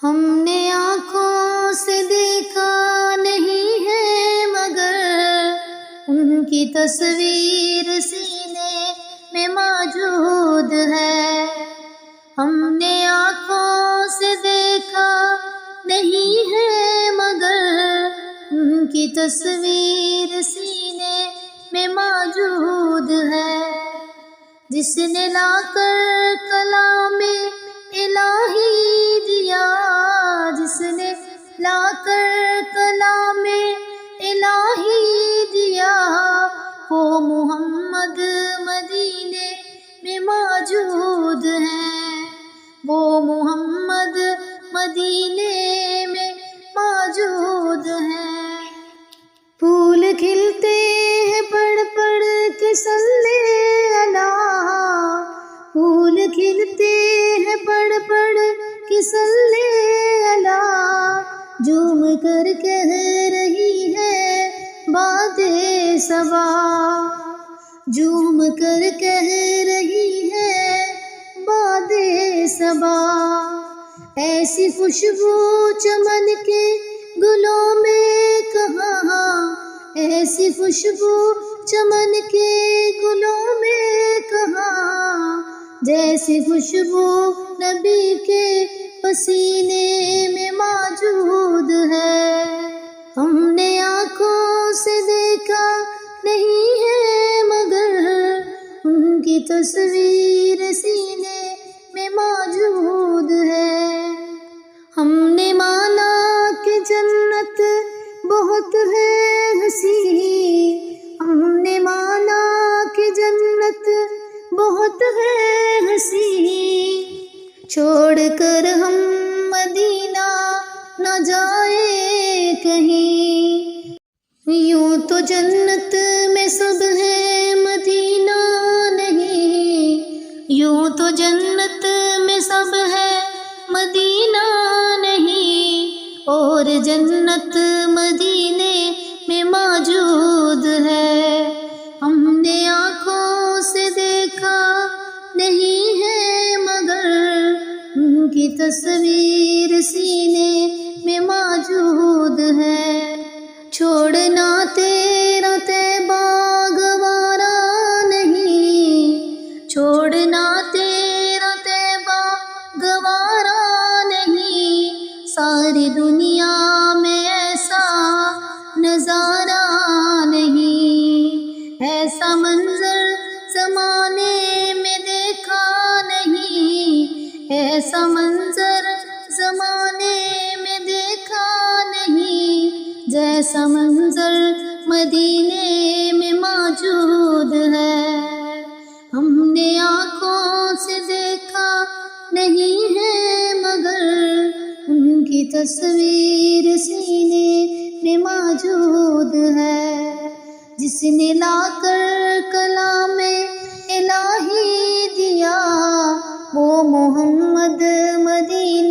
ہم نے آنکھوں سے دیکھا نہیں ہے مگر ان کی تصویر سینے میں موجود ہے۔ ہم نے آنکھوں سے دیکھا نہیں ہے مگر ان کی تصویر سینے میں موجود ہے۔ جس نے لا کر کلام الہی دیا، جس نے لا کر کلام الہی دیا، وہ محمد مدینے میں موجود ہیں، وہ محمد مدینے میں موجود ہیں۔ پھول کھلتے ہیں پڑھ پڑھ کے صلی اللہ، پھول کھلتے ہیں پڑھ پڑھ کے صلی اللہ، جھوم کر کہہ رہی ہے باد صبا، جھوم کر کہہ رہی ہے باد صبا۔ ایسی خوشبو چمن کے گلوں میں کہاں، ایسی خوشبو چمن کے گلوں میں کہاں، جیسی خوشبو نبی کے پسینے میں موجود ہے۔ ہم نے آنکھوں سے دیکھا نہیں ہے مگر ان کی تصویر سینے میں موجود ہے۔ ہم نے مانا کہ جنت بہت ہے حسین، ہم نے مانا کہ جنت بہت ہے حسین، چھوڑ کر ہم مدینہ نہ جائے کہیں۔ یوں تو جنت میں سب ہے مدینہ نہیں، یوں تو جنت میں سب ہے مدینہ نہیں، اور جنت مدینے میں موجود ہے۔ ہم نے آنکھوں سے دیکھا نہیں ہے مگر ان کی تصویر سینے میں موجود ہے۔ چھوڑنا تیرا طیبہ گوارا نہیں، چھوڑنا تیرا طیبہ گوارا نہیں، ساری دنیا میں ایسا نظارہ نہیں، ایسا منظر زمانے میں دیکھا نہیں، ایسا منظر زمانے میں دیکھا نہیں، جیسا منظر مدینے میں موجود ہے۔ ہم نے آنکھوں سے دیکھا نہیں ہے مگر ان کی تصویر سینے میں موجود ہے۔ جس نے لا کر کلام الہی دیا، وہ محمد مدینے